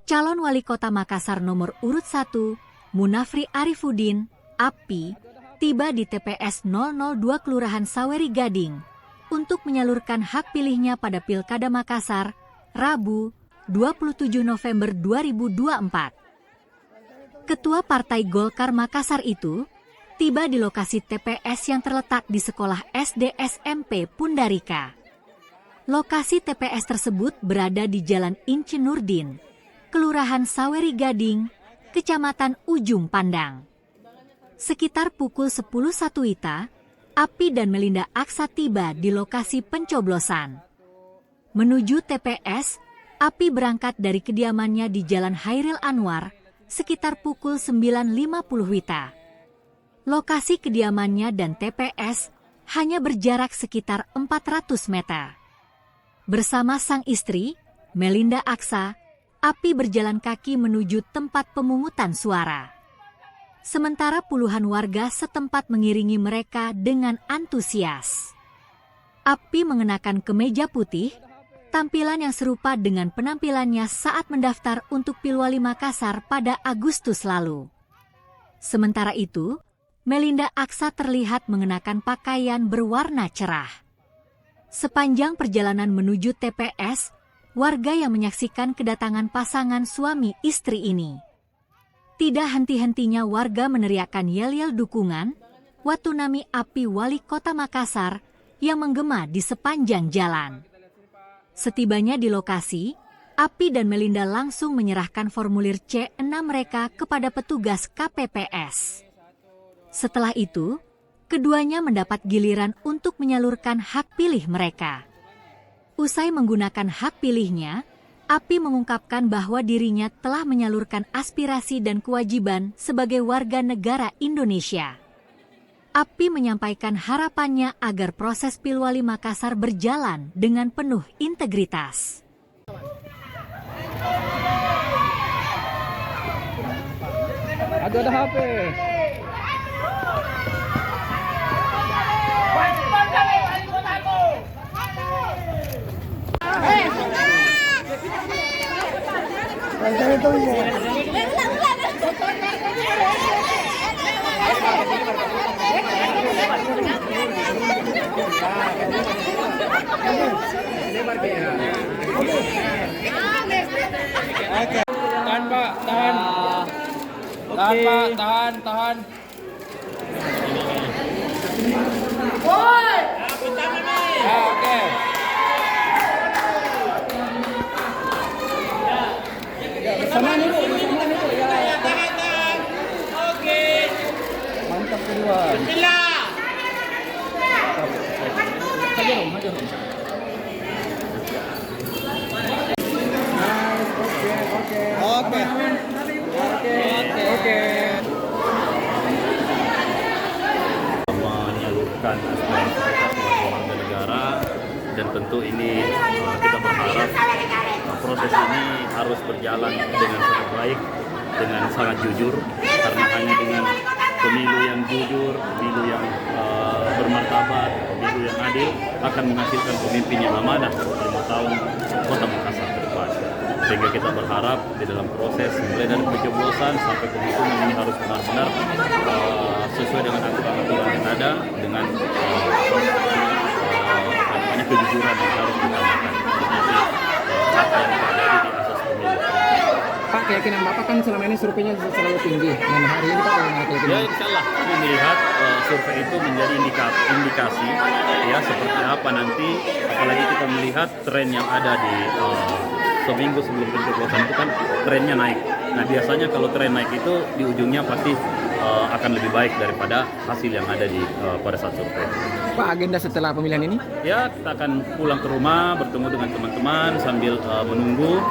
calon wali kota Makassar nomor urut 1, Munafri Arifuddin, API, tiba di TPS 002 Kelurahan Saweri Gading untuk menyalurkan hak pilihnya pada Pilkada Makassar, Rabu, 27 November 2024. Ketua Partai Golkar Makassar itu tiba di lokasi TPS yang terletak di Sekolah SD SMP Pundarika. Lokasi TPS tersebut berada di Jalan Inci Nurdin, Kelurahan Saweri Gading, Kecamatan Ujung Pandang. Sekitar pukul 10.01 WITA, API dan Melinda Aksa tiba di lokasi pencoblosan. Menuju TPS, API berangkat dari kediamannya di Jalan Hairil Anwar sekitar pukul 9.50 WITA. Lokasi kediamannya dan TPS hanya berjarak sekitar 400 meter. Bersama sang istri, Melinda Aksa, API berjalan kaki menuju tempat pemungutan suara. Sementara puluhan warga setempat mengiringi mereka dengan antusias. API mengenakan kemeja putih, tampilan yang serupa dengan penampilannya saat mendaftar untuk Pilwali Makassar pada Agustus lalu. Sementara itu, Melinda Aksa terlihat mengenakan pakaian berwarna cerah. Sepanjang perjalanan menuju TPS, warga yang menyaksikan kedatangan pasangan suami istri ini. Tidak henti-hentinya warga meneriakkan yel-yel dukungan, Watunami API Wali Kota Makassar yang menggema di sepanjang jalan. Setibanya di lokasi, API dan Melinda langsung menyerahkan formulir C6 mereka kepada petugas KPPS. Setelah itu, keduanya mendapat giliran untuk menyalurkan hak pilih mereka. Usai menggunakan hak pilihnya, API mengungkapkan bahwa dirinya telah menyalurkan aspirasi dan kewajiban sebagai warga negara Indonesia. API menyampaikan harapannya agar proses Pilwali Makassar berjalan dengan penuh integritas. Ada HP. Tahan Pak, tahan. Tahan Pak, tahan. Ya, oke. Bersamaan itu ya. Tahan. Oke. Mantap kedua. Bismillah. Hajar. Oke. Menyalurkan aspirasi kita sebagai warga negara, dan tentu ini kita berharap proses ini harus berjalan dengan sangat baik, dengan sangat jujur, karena hanya dengan pemilu yang jujur, pemilu yang bermartabat, pemilu yang adil akan menghasilkan pemimpin yang amanah 5 tahun Kota Makassar ke depan. Sehingga kita berharap di dalam proses mulai dari pencoblosan sampai penghitungan ini harus benar-benar sesuai dengan aturan-aturan yang ada, dengan kejujuran yang harus ditamakan. Apa yang terjadi di asas pemilu. Pak, keyakinan Bapak kan selama ini surveinya selalu tinggi. Dan hari ini Pak bagaimana keyakinan? Ya, insya Allah kami melihat survei itu menjadi indikasi ya seperti apa nanti, apalagi kita melihat tren yang ada di seminggu sebelum pencoblosan itu kan trennya naik. Nah biasanya kalau tren naik itu di ujungnya pasti akan lebih baik daripada hasil yang ada di pada saat survei. Pak, agenda setelah pemilihan ini? Ya, kita akan pulang ke rumah, bertemu dengan teman-teman sambil menunggu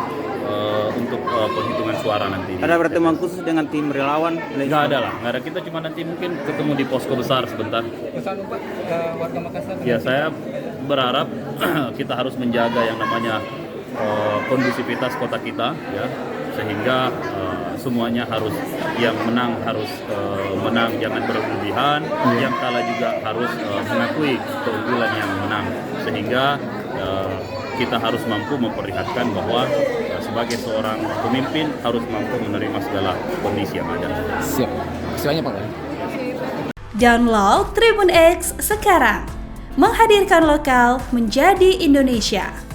untuk penghitungan suara nanti. Ada pertemuan khusus dengan tim relawan? Nggak ada lah, nggak ada. Kita cuma nanti mungkin ketemu di posko besar sebentar. Pesan Pak warga Makassar? Ya, saya berharap kita harus menjaga yang namanya kondusivitas kota kita, ya, sehingga semuanya harus, yang menang harus menang, jangan berlebihan, yang kalah juga harus mengakui keunggulan yang menang, sehingga kita harus mampu memperlihatkan bahwa sebagai seorang pemimpin harus mampu menerima segala kondisi yang ada. Siap. Istilahnya Pak. Download Tribun X sekarang. Menghadirkan lokal menjadi Indonesia.